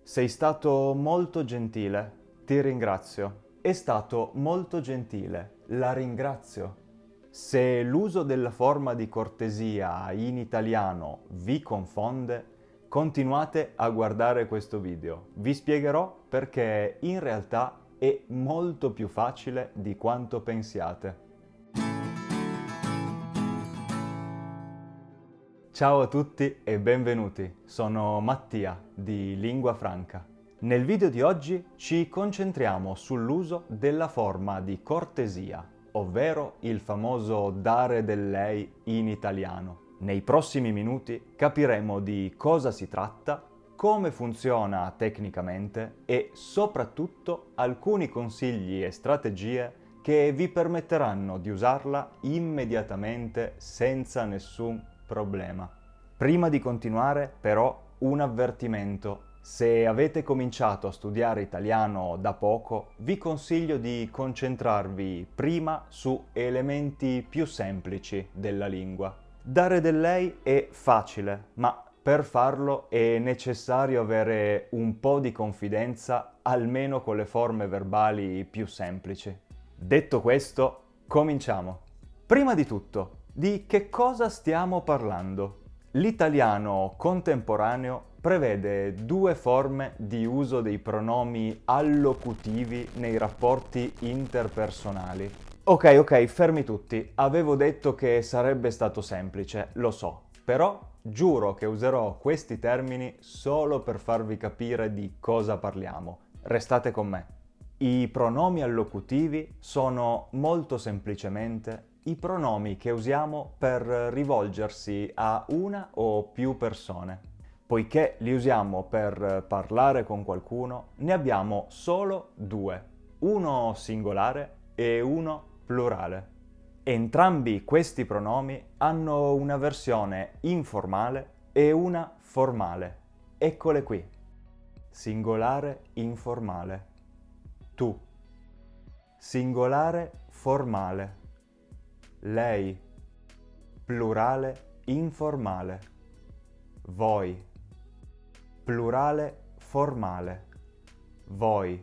Sei stato molto gentile, ti ringrazio. È stato molto gentile, la ringrazio. Se l'uso della forma di cortesia in italiano vi confonde, continuate a guardare questo video. Vi spiegherò perché in realtà è molto più facile di quanto pensiate. Ciao a tutti e benvenuti, sono Mattia di Lingua Franca. Nel video di oggi ci concentriamo sull'uso della forma di cortesia, ovvero il famoso dare del lei in italiano. Nei prossimi minuti capiremo di cosa si tratta, come funziona tecnicamente e soprattutto alcuni consigli e strategie che vi permetteranno di usarla immediatamente senza nessun problema. Prima di continuare, però, un avvertimento. Se avete cominciato a studiare italiano da poco, vi consiglio di concentrarvi prima su elementi più semplici della lingua. Dare del lei è facile, ma per farlo è necessario avere un po' di confidenza, almeno con le forme verbali più semplici. Detto questo, cominciamo. Prima di tutto, di che cosa stiamo parlando? L'italiano contemporaneo prevede due forme di uso dei pronomi allocutivi nei rapporti interpersonali. Ok, fermi tutti. Avevo detto che sarebbe stato semplice, lo so, però giuro che userò questi termini solo per farvi capire di cosa parliamo. Restate con me. I pronomi allocutivi sono molto semplicemente i pronomi che usiamo per rivolgersi a una o più persone. Poiché li usiamo per parlare con qualcuno, ne abbiamo solo due, uno singolare e uno plurale. Entrambi questi pronomi hanno una versione informale e una formale. Eccole qui. Singolare informale. Tu. Singolare formale. Lei. Plurale informale. Voi. Plurale formale. Voi.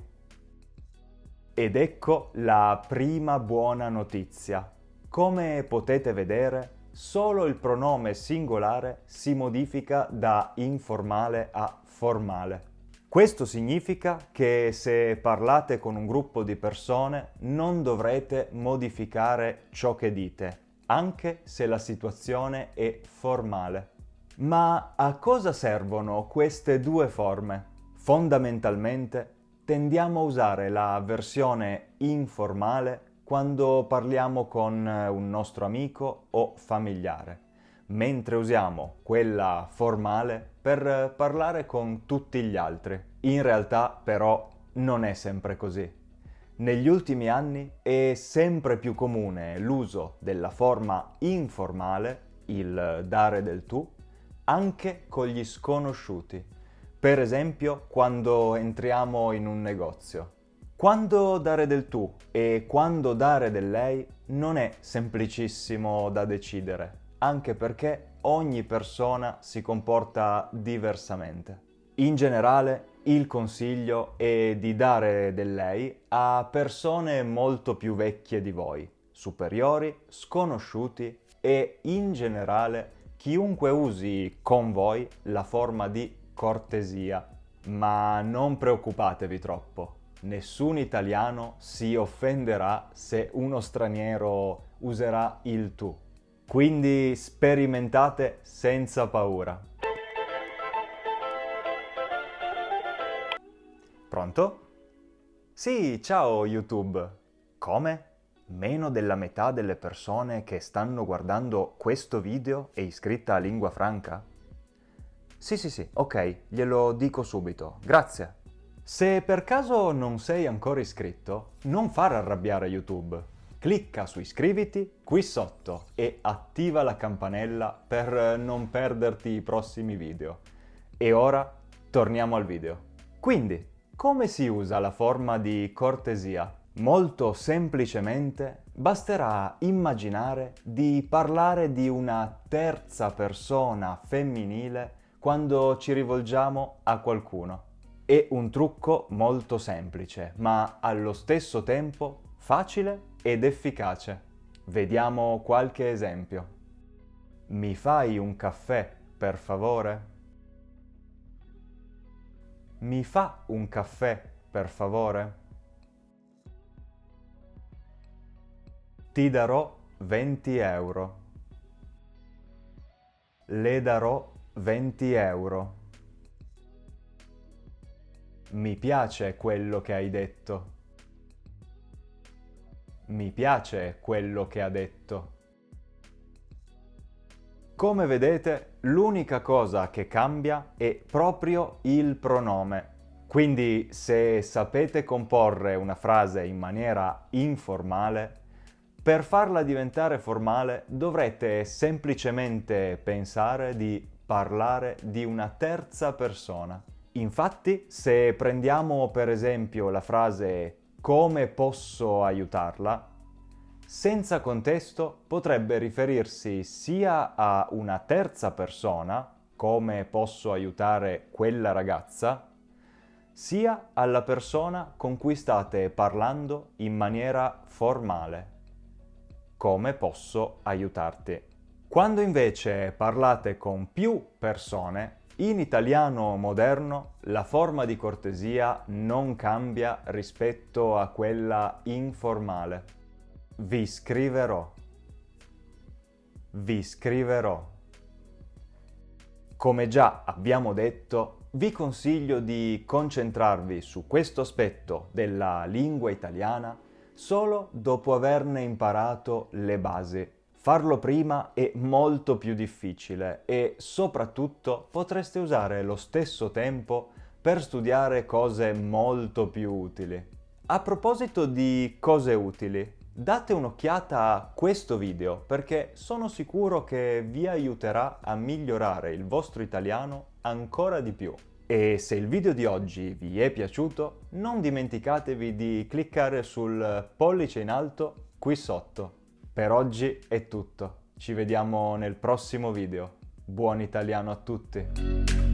Ed ecco la prima buona notizia. Come potete vedere, solo il pronome singolare si modifica da informale a formale. Questo significa che se parlate con un gruppo di persone non dovrete modificare ciò che dite, anche se la situazione è formale. Ma a cosa servono queste due forme? Fondamentalmente tendiamo a usare la versione informale quando parliamo con un nostro amico o familiare, mentre usiamo quella formale per parlare con tutti gli altri. In realtà, però, non è sempre così. Negli ultimi anni è sempre più comune l'uso della forma informale, il dare del tu, anche con gli sconosciuti. Per esempio, quando entriamo in un negozio. Quando dare del tu e quando dare del lei non è semplicissimo da decidere, anche perché ogni persona si comporta diversamente. In generale, il consiglio è di dare del lei a persone molto più vecchie di voi, superiori, sconosciuti e in generale chiunque usi con voi la forma di cortesia. Ma non preoccupatevi troppo. Nessun italiano si offenderà se uno straniero userà il tu. Quindi sperimentate senza paura. Pronto? Sì, ciao YouTube. Come? Meno della metà delle persone che stanno guardando questo video è iscritta a Lingua Franca? Sì, ok, glielo dico subito. Grazie. Se per caso non sei ancora iscritto, non far arrabbiare YouTube. Clicca su iscriviti qui sotto e attiva la campanella per non perderti i prossimi video. E ora torniamo al video. Quindi, come si usa la forma di cortesia? Molto semplicemente basterà immaginare di parlare di una terza persona femminile quando ci rivolgiamo a qualcuno. È un trucco molto semplice, ma allo stesso tempo facile ed efficace. Vediamo qualche esempio. Mi fai un caffè, per favore? Mi fa un caffè, per favore? Ti darò 20 euro. Le darò 20 euro. Mi piace quello che hai detto. Mi piace quello che ha detto. Come vedete, l'unica cosa che cambia è proprio il pronome. Quindi, se sapete comporre una frase in maniera informale, per farla diventare formale dovrete semplicemente pensare di parlare di una terza persona. Infatti, se prendiamo per esempio la frase "come posso aiutarla", senza contesto potrebbe riferirsi sia a una terza persona, come posso aiutare quella ragazza, sia alla persona con cui state parlando in maniera formale. Come posso aiutarti? Quando invece parlate con più persone, in italiano moderno la forma di cortesia non cambia rispetto a quella informale. Vi scriverò. Vi scriverò. Come già abbiamo detto, vi consiglio di concentrarvi su questo aspetto della lingua italiana solo dopo averne imparato le basi. Farlo prima è molto più difficile e soprattutto potreste usare lo stesso tempo per studiare cose molto più utili. A proposito di cose utili, date un'occhiata a questo video perché sono sicuro che vi aiuterà a migliorare il vostro italiano ancora di più. E se il video di oggi vi è piaciuto, non dimenticatevi di cliccare sul pollice in alto qui sotto. Per oggi è tutto, ci vediamo nel prossimo video. Buon italiano a tutti!